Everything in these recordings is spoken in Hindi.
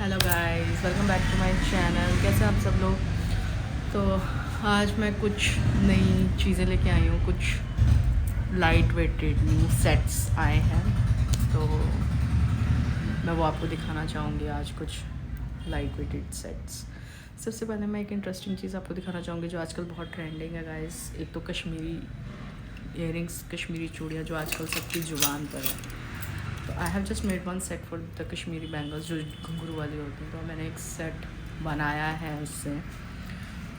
Hello guys, welcome back to my channel. कैसे आप सब लोग। तो आज मैं कुछ नई चीज़ें लेके आई हूँ। कुछ लाइट वेटेड न्यू सेट्स आए हैं, तो मैं वो आपको दिखाना चाहूँगी आज। कुछ लाइट वेटेड सेट्स। सबसे पहले मैं एक इंटरेस्टिंग चीज़ आपको दिखाना चाहूँगी जो आजकल बहुत ट्रेंडिंग है गाइस। एक तो कश्मीरी इयरिंग्स, कश्मीरी चूड़ियाँ जो आजकल सबकी ज़ुबान पर है। तो आई have just made one set for the Kashmiri bangles जो घुंघरू वाली होती हैं। तो मैंने एक सेट बनाया है उससे।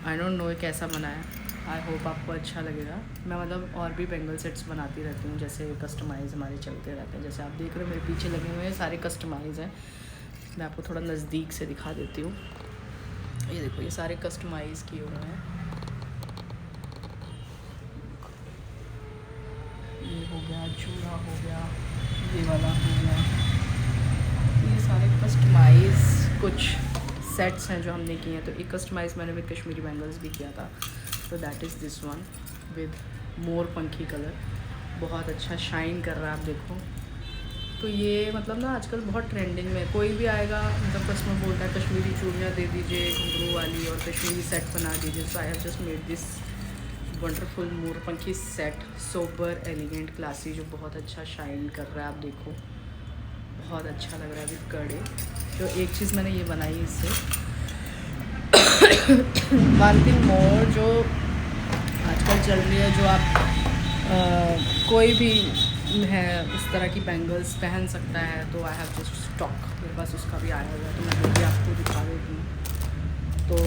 आई डोंट नो कैसा बनाया, आई होप आपको अच्छा लगेगा। मैं मतलब और भी बैंगल सेट्स बनाती रहती हूँ, जैसे कस्टमाइज़ हमारे चलते रहते हैं। जैसे आप देख रहे हो मेरे पीछे लगे हुए हैं सारे कस्टमाइज़ हैं। मैं आपको थोड़ा नज़दीक से दिखा देती हूँ। ये देखो, ये सारे कस्टमाइज़ किए हुए हैं। ये हो गया, चूड़ा हो गया, ये वाला हो गया। ये सारे कस्टमाइज़ कुछ सेट्स हैं जो हमने किए हैं। तो एक कस्टमाइज़ मैंने विद कश्मीरी बैंगल्स भी किया था, तो that is this one with more पंखी कलर। बहुत अच्छा शाइन कर रहा है, आप देखो। तो ये मतलब ना आजकल बहुत ट्रेंडिंग में, कोई भी आएगा मतलब कस्टमर बोलता है कश्मीरी चूड़ियाँ दे दीजिए घुंघरू वाली और कश्मीरी सेट बना दीजिए। So I have just made this wonderful मोर पंखी सेट, सोबर एलिगेंट क्लासी, जो बहुत अच्छा शाइन कर रहा है। आप देखो, बहुत अच्छा लग रहा है विद कड़े। जो एक चीज़ मैंने ये बनाई इससे वन थिंग मोर जो आजकल चल रही है, जो आप कोई भी है उस तरह की बैंगल्स पहन सकता है। तो आई हैव जस्ट स्टॉक, मेरे पास उसका भी आया हुआ है, तो मैं वो भी आपको दिखा देती हूँ। तो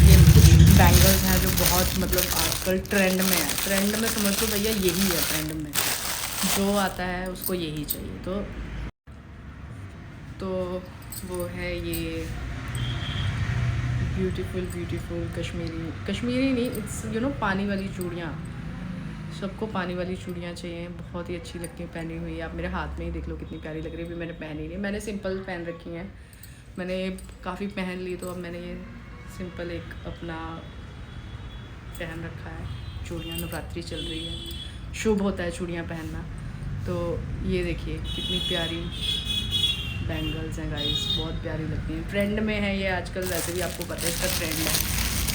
ये कुछ बैंगल्स हैं जो बहुत मतलब आजकल ट्रेंड में है। ट्रेंड में समझ लो भैया, यही है ट्रेंड में, जो आता है उसको यही चाहिए। तो वो है ये ब्यूटीफुल कश्मीरी नहीं, इट्स पानी वाली चूड़ियाँ। सबको पानी वाली चूड़ियाँ चाहिए, बहुत ही अच्छी लगती हैं पहनी हुई। आप मेरे हाथ में ही देख लो कितनी प्यारी लग रही है। अभी मैंने पहनी नहीं, मैंने सिंपल पहन रखी हैं। मैंने काफ़ी पहन ली, तो अब मैंने ये सिंपल एक अपना पहन रखा है। चूड़ियाँ नवरात्रि चल रही है, शुभ होता है चूड़ियाँ पहनना। तो ये देखिए कितनी प्यारी बैंगल्स हैं गाइस, बहुत प्यारी लगती हैं। ट्रेंड में है ये आजकल, वैसे भी आपको पता है इसका ट्रेंड है।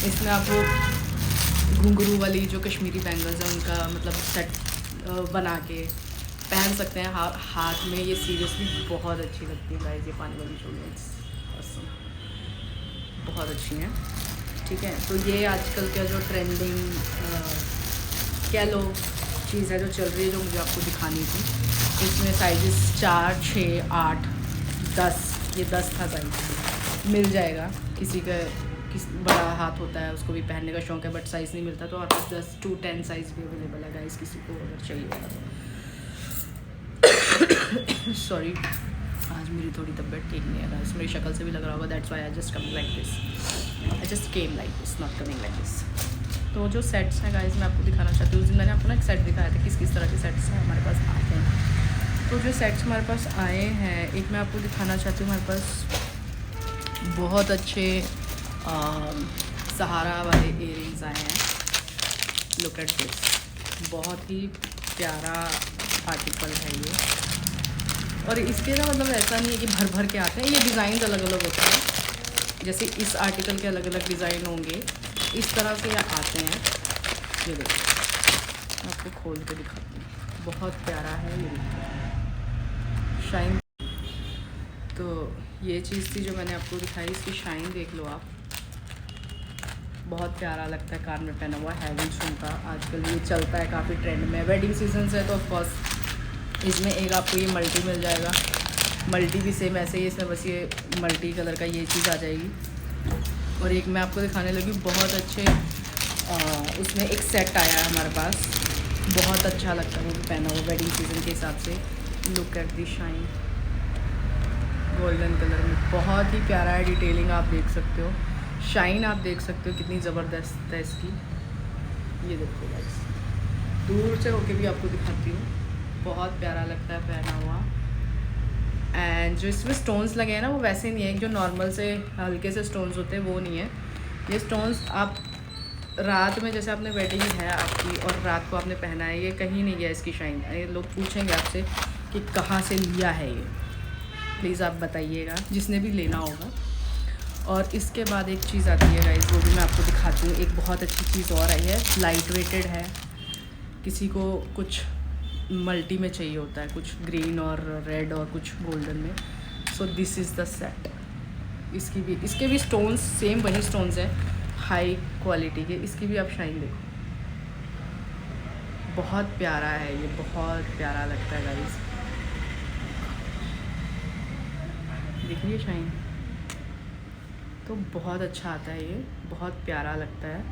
इसमें आपको घुंघरू वाली जो कश्मीरी बैंगल्स हैं उनका मतलब सेट बना के पहन सकते हैं हाथ में। ये सीरियसली बहुत अच्छी लगती है गाइस, ये पानी वाली चूड़ियाँ बहुत अच्छी हैं। ठीक है, तो ये आजकल का जो ट्रेंडिंग कह लो चीज़ है जो चल रही है, जो मुझे आपको दिखानी थी। इसमें साइज़ 4, 6, 8, 10, ये 10 था साइज़। मिल जाएगा किसी का, बड़ा हाथ होता है उसको भी पहनने का शौक़ है बट साइज़ नहीं मिलता, तो आपके 10 to 10 साइज़ भी अवेलेबल है गाइस, किसी को अगर चाहिए होगा तो। सॉरी, आज मेरी थोड़ी तबीयत ठीक नहीं है गाइस, मेरी शक्ल से भी लग रहा होगा। That's why I just coming like this, I just came like this, not coming like this. तो जो सेट्स हैं गाइस, मैं आपको दिखाना चाहती हूँ। उस दिन मैंने आपको ना एक सेट दिखाया था, किस तरह के सेट्स हैं हमारे पास आए हैं। तो जो सेट्स हमारे पास आए हैं, एक मैं आपको दिखाना चाहती हूँ। हमारे पास बहुत अच्छे सहारा वाले इयरिंग्स आए हैं। लुक एट दिस, बहुत ही प्यारा आर्टिकल है ये। और इसके ना मतलब ऐसा नहीं है कि भर भर के आते हैं, ये डिज़ाइन अलग अलग होते हैं। जैसे इस आर्टिकल के अलग अलग डिज़ाइन होंगे, इस तरह से ये आते हैं। ये देखो, आपको खोल के दिखाती हूँ, बहुत प्यारा है ये शाइन। तो ये चीज़ थी जो मैंने आपको दिखाई, इसकी शाइन देख लो आप, बहुत प्यारा लगता है कान में पहना हुआ। हैवी झुमका आजकल ये चलता है काफ़ी ट्रेंड में, वेडिंग सीजन से, तो ऑफकोर्स इसमें एक आपको ये मल्टी मिल जाएगा। मल्टी भी सेम ऐसे ही, इसमें बस ये मल्टी कलर का ये चीज़ आ जाएगी। और एक मैं आपको दिखाने लगी, बहुत अच्छे उसमें एक सेट आया है हमारे पास, बहुत अच्छा लगता है वो भी पहना हुआ वेडिंग सीजन के हिसाब से। Look at the shine, golden colour में, बहुत ही प्यारा है। डिटेलिंग आप देख सकते हो, शाइन आप देख सकते हो कितनी ज़बरदस्त है इसकी। ये देखो गाइस, दूर से होके भी आपको दिखाती हूँ, बहुत प्यारा लगता है पहना हुआ। एंड जो इसमें स्टोन्स लगे हैं ना, वो वैसे नहीं है जो नॉर्मल से हल्के से स्टोन्स होते हैं, वो नहीं है। ये स्टोन्स आप रात में, जैसे आपने वेडिंग है आपकी और रात को आपने पहना है, ये कहीं नहीं गया इसकी शाइन। ये लोग पूछेंगे आपसे कि कहाँ से लिया है ये, प्लीज़ आप बताइएगा, जिसने भी लेना होगा। और इसके बाद एक चीज़ आती है गाइस, वो भी मैं आपको दिखाती हूँ। एक बहुत अच्छी चीज़ और आई है, लाइट वेटेड है। किसी को कुछ मल्टी में चाहिए होता है, कुछ ग्रीन और रेड और कुछ गोल्डन में, so this is the set. इसके भी स्टोन्स सेम वही स्टोन्स है, हाई क्वालिटी के। इसकी भी आप शाइन देखो, बहुत प्यारा है ये, बहुत प्यारा लगता है गाइस। दिख रही है शाइन, तो बहुत अच्छा आता है ये, बहुत प्यारा लगता है,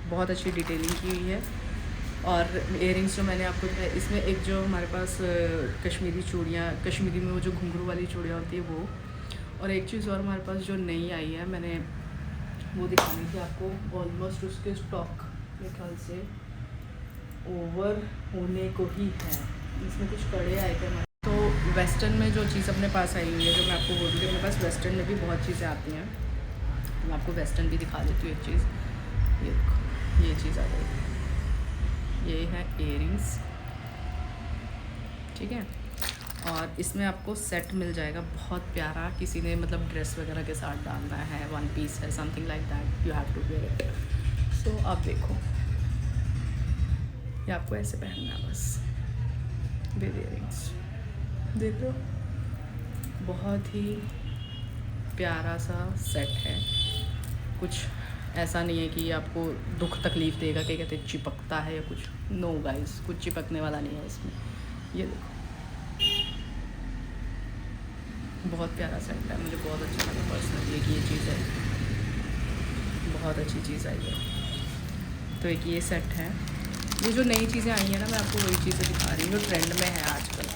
बहुत अच्छी डिटेलिंग की हुई है। और इयरिंग्स जो मैंने आपको दिखाया, इसमें एक जो हमारे पास कश्मीरी चूड़ियाँ, कश्मीरी में वो जो घुंघरू वाली चूड़ियाँ होती है वो, और एक चीज़ और हमारे पास जो नई आई है, मैंने वो दिखानी थी आपको। ऑलमोस्ट उसके स्टॉक मेरे ख्याल से ओवर होने को ही है। इसमें कुछ कड़े आए थे हमारे, तो वेस्टर्न में जो चीज़ अपने पास आई हुई है, जो मैं आपको बोल रही हूँ, अपने पास वेस्टर्न में भी बहुत चीज़ें आती हैं। तो मैं आपको वेस्टर्न भी दिखा देती हूँ एक चीज़। ये देखो, ये चीज़ आ गई, ये है इयरिंग्स, ठीक है। और इसमें आपको सेट मिल जाएगा बहुत प्यारा। किसी ने मतलब ड्रेस वगैरह के साथ डालना है, वन पीस है, something like that, you have to wear it. So आप देखो, ये आपको ऐसे पहनना है बस विद इयरिंग्स। देख लो, बहुत ही प्यारा सा सेट है। कुछ ऐसा नहीं है कि आपको दुख तकलीफ़ देगा, क्या कहते हैं, चिपकता है या कुछ। नो गाइस, कुछ चिपकने वाला नहीं है इसमें। ये देखो, बहुत प्यारा सेट है, मुझे बहुत अच्छा लगा पर्सनली कि ये चीज़ है, बहुत अच्छी चीज़ आई है। तो एक ये सेट है। ये जो नई चीज़ें आई हैं ना, मैं आपको वही चीज़ें दिखा रही हूँ जो ट्रेंड में है आजकल।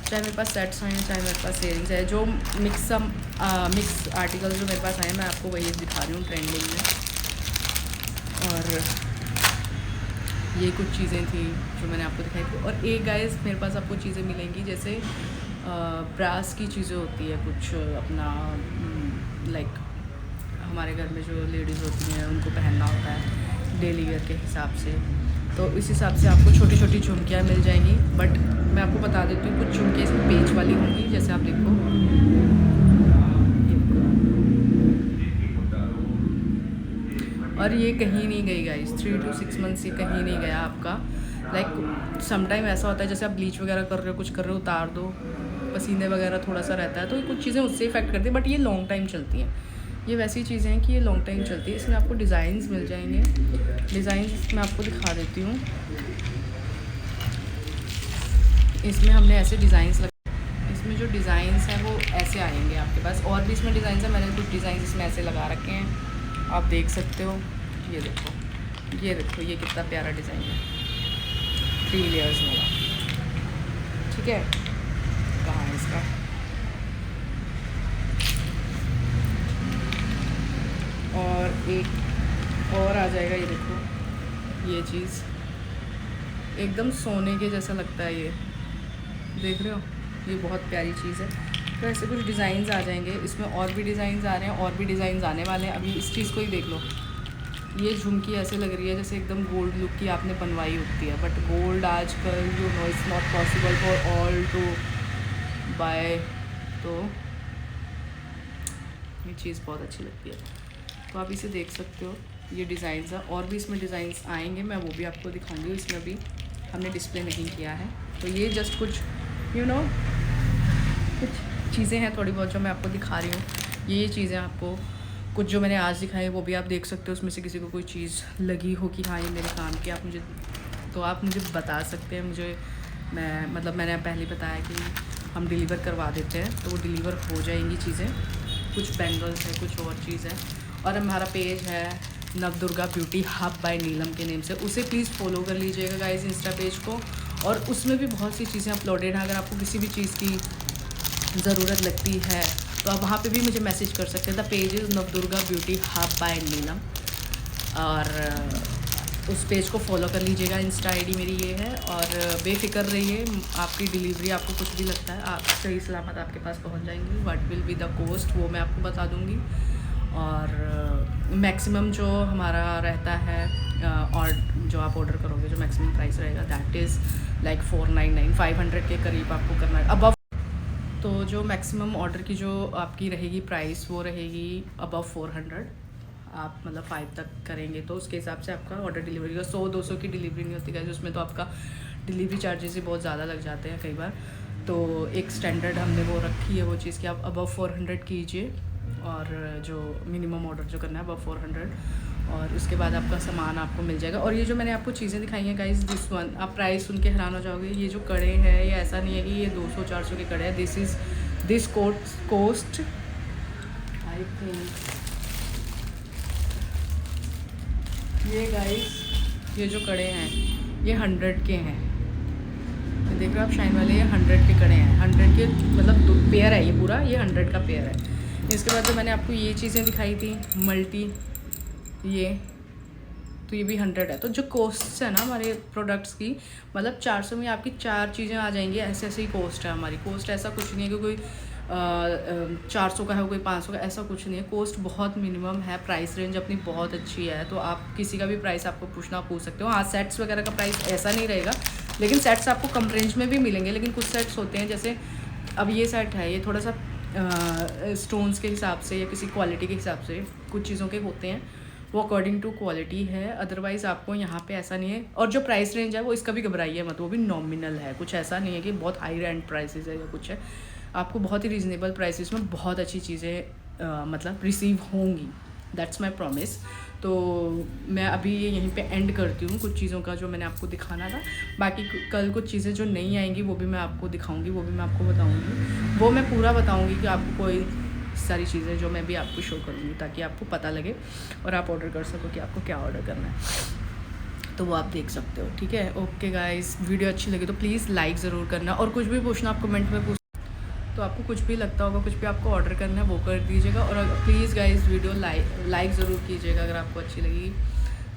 चाहे मेरे पास सेट्स आए हैं, चाहे मेरे पास इयरिंग्स है, जो मिक्स आर्टिकल्स जो मेरे पास आए हैं, मैं आपको वही दिखा रही हूँ ट्रेंडिंग में। और ये कुछ चीज़ें थी जो मैंने आपको दिखाई थी। और एक गाइस, मेरे पास आपको चीज़ें मिलेंगी जैसे ब्रास की चीज़ें होती है कुछ अपना, लाइक हमारे घर में जो लेडीज़ होती हैं उनको पहनना होता है डेली वेयर के हिसाब से, तो इस हिसाब से आपको छोटी छोटी झुमकियाँ मिल जाएंगी। बट मैं आपको बता देती हूँ, कुछ झुमकियाँ इसमें पेच वाली होंगी, जैसे आप देखो, और ये कहीं नहीं गई गाइस, 3 to 6 मंथ्स ये कहीं नहीं गया आपका। लाइक समटाइम ऐसा होता है, जैसे आप ब्लीच वगैरह कर रहे हो, कुछ कर रहे हो, उतार दो, पसीने वगैरह थोड़ा सा रहता है, तो कुछ चीज़ें उससे इफेक्ट करती है, बट ये लॉन्ग टाइम चलती हैं। ये वैसी चीज़ें हैं कि ये लॉन्ग टाइम चलती है। इसमें आपको डिज़ाइंस मिल जाएंगे, डिज़ाइंस मैं आपको दिखा देती हूँ। इसमें हमने ऐसे डिज़ाइंस इसमें जो डिज़ाइंस हैं वो ऐसे आएंगे आपके पास, और भी इसमें डिज़ाइंस हैं, मैंने कुछ डिज़ाइंस इसमें ऐसे लगा रखे हैं, आप देख सकते हो। ये देखो, ये देखो, ये कितना प्यारा डिज़ाइन है, 3 लेयर्स वाला, ठीक है। कहाँ है इसका, और एक और आ जाएगा, ये देखो, ये चीज़ एकदम सोने के जैसा लगता है, ये देख रहे हो, ये बहुत प्यारी चीज़ है। तो ऐसे कुछ डिज़ाइंस आ जाएंगे इसमें, और भी डिज़ाइंस आ रहे हैं, और भी डिज़ाइंस आने वाले हैं। अभी इस चीज़ को ही देख लो, ये झुमकी ऐसे लग रही है जैसे एकदम गोल्ड लुक की आपने बनवाई होती है, बट गोल्ड आजकल you know it's not possible for all to buy, तो ये चीज़ बहुत अच्छी लगती है। तो आप इसे देख सकते हो, ये डिज़ाइंस है, और भी इसमें डिज़ाइंस आएंगे, मैं वो भी आपको दिखाऊंगी। इसमें भी हमने डिस्प्ले नहीं किया है, तो ये जस्ट कुछ यू नो कुछ चीज़ें हैं थोड़ी बहुत जो मैं आपको दिखा रही हूँ। ये चीज़ें आपको कुछ जो मैंने आज दिखाई वो भी आप देख सकते हो, उसमें से किसी को कोई चीज़ लगी हो कि हाँ ये मेरे काम की, आप मुझे, तो आप मुझे बता सकते हैं। मुझे मैंने पहले बताया कि हम डिलीवर करवा देते हैं, तो वो डिलीवर हो जाएंगी चीज़ें। कुछ बैंगल्स है, कुछ और चीज़ है। और हमारा पेज है नवदुर्गा ब्यूटी हब बाय नीलम के नेम से, उसे प्लीज़ फॉलो कर लीजिएगा गाइस, इंस्टा पेज को। और उसमें भी बहुत सी चीज़ें अपलोडेड हैं। अगर आपको किसी भी चीज़ की ज़रूरत लगती है तो आप वहाँ पे भी मुझे मैसेज कर सकते हैं। The page is Navdurga beauty hub by Neelam, और उस पेज को फॉलो कर लीजिएगा। इंस्टा आईडी मेरी ये है, और बेफिक्र रहिए, आपकी डिलीवरी, आपको कुछ भी लगता है आप सही सलामत आपके पास पहुँच जाएंगी। What will be the cost वो मैं आपको बता दूँगी। और मैक्सिमम जो हमारा रहता है, और जो आप ऑर्डर करोगे जो मैक्सिमम प्राइस रहेगा दैट इज़ लाइक 499, 500 के करीब आपको करना है। अबव तो जो मैक्सिमम ऑर्डर की जो आपकी रहेगी प्राइस वो रहेगी अबव 400। आप मतलब 5 तक करेंगे तो उसके हिसाब से आपका ऑर्डर डिलीवरी का 100-200 की डिलीवरी नहीं होती है, उसमें तो आपका डिलीवरी चार्जेस ही बहुत ज़्यादा लग जाते हैं कई बार। तो एक स्टैंडर्ड हमने वो रखी है वो चीज़ कि आप अबव 400 कीजिए, और जो मिनिमम ऑर्डर जो करना है अबव 400, और उसके बाद आपका सामान आपको मिल जाएगा। और ये जो मैंने आपको चीज़ें दिखाई हैं गाइस, दिस वन आप प्राइस सुन के हैरान हो जाओगे। ये जो कड़े हैं ये ऐसा नहीं है कि ये 200-400 के कड़े हैं। दिस कोस्ट आई थिंक, ये गाइस ये जो कड़े हैं ये 100 के हैं। तो देख रहे हो आप शाइन वाले, ये 100 के कड़े हैं। 100 के मतलब पेयर है ये पूरा, ये 100 का पेयर है। इसके बाद जो मैंने आपको ये चीज़ें दिखाई थी मल्टी, ये तो ये भी 100 है। तो जो कॉस्ट है ना हमारे प्रोडक्ट्स की, मतलब 400 में आपकी 4 चीज़ें आ जाएंगी। ऐसे ऐसे ही कॉस्ट है हमारी। कॉस्ट ऐसा कुछ नहीं है कि कोई 400 का है कोई 500 का, ऐसा कुछ नहीं है। कॉस्ट बहुत मिनिमम है। प्राइस रेंज अपनी बहुत अच्छी है। तो आप किसी का भी प्राइस आपको पूछ सकते हो। हाँ, सेट्स वगैरह का प्राइस ऐसा नहीं रहेगा, लेकिन सेट्स आपको कम रेंज में भी मिलेंगे। लेकिन कुछ सेट्स होते हैं, जैसे अब ये सेट है, ये थोड़ा सा स्टोन्स के हिसाब से या किसी क्वालिटी के हिसाब से कुछ चीज़ों के होते हैं, वो अकॉर्डिंग टू क्वालिटी है। अदरवाइज़ आपको यहाँ पे ऐसा नहीं है। और जो प्राइस रेंज है वो इसका भी घबराइए मत, वो भी नॉमिनल है। कुछ ऐसा नहीं है कि बहुत हाई रेंट प्राइसेस है या कुछ है। आपको बहुत ही रीज़नेबल प्राइसेस में बहुत अच्छी चीज़ें मतलब रिसीव होंगी। That's my promise. तो मैं अभी ये यहीं पे एंड करती हूँ कुछ चीज़ों का जो मैंने आपको दिखाना था। बाकी कल कुछ चीज़ें जो नहीं आएंगी वो भी मैं आपको दिखाऊंगी, वो भी मैं आपको बताऊंगी। वो मैं पूरा बताऊंगी कि आपको कोई सारी चीज़ें जो मैं भी आपको शो करूँगी, ताकि आपको पता लगे और आप ऑर्डर कर सको कि आपको क्या ऑर्डर करना है। तो वो आप देख सकते हो। ठीक है, ओके गाइस, वीडियो अच्छी लगी तो प्लीज़ लाइक ज़रूर करना, और कुछ भी पूछना आप कमेंट में पूछ। तो आपको कुछ भी लगता होगा, कुछ भी आपको ऑर्डर करना है वो कर दीजिएगा। और प्लीज़ गाइस वीडियो लाइक ज़रूर कीजिएगा अगर आपको अच्छी लगी।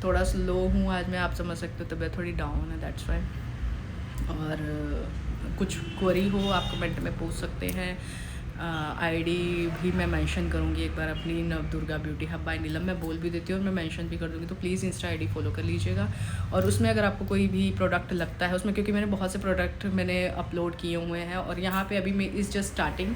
थोड़ा स्लो हूँ आज मैं, आप समझ सकते हो, तबीयत थोड़ी डाउन है, दैट्स वाई। और कुछ क्वेरी हो आप कमेंट में पूछ सकते हैं। आईडी भी मैं मेंशन करूँगी एक बार अपनी, नवदुर्गा ब्यूटी हब बाय नीलम, मैं बोल भी देती हूँ और मैं मेंशन भी कर दूँगी। तो प्लीज़ इंस्टा आईडी फॉलो कर लीजिएगा। और उसमें अगर आपको कोई भी प्रोडक्ट लगता है उसमें, क्योंकि मैंने बहुत से प्रोडक्ट मैंने अपलोड किए हुए हैं और यहाँ पे अभी मैं इज़ जस्ट स्टार्टिंग,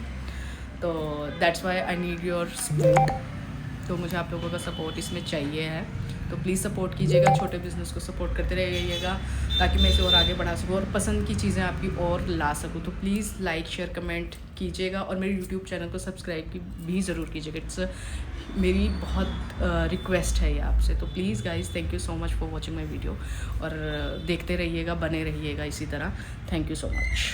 तो that's why I need your support. तो मुझे आप लोगों का सपोर्ट इसमें चाहिए है। तो प्लीज़ सपोर्ट कीजिएगा, छोटे बिज़नेस को सपोर्ट करते रहिएगा ताकि मैं इसे और आगे बढ़ा सकूँ और पसंद की चीज़ें आपकी और ला सकूँ। तो प्लीज़ लाइक शेयर कमेंट कीजिएगा और मेरे यूट्यूब चैनल को सब्सक्राइब भी ज़रूर कीजिएगा। इट्स मेरी बहुत रिक्वेस्ट है ये आपसे। तो please guys, thank you so much for watching my video, और देखते रहिएगा, बने रहिएगा इसी तरह। Thank you so much.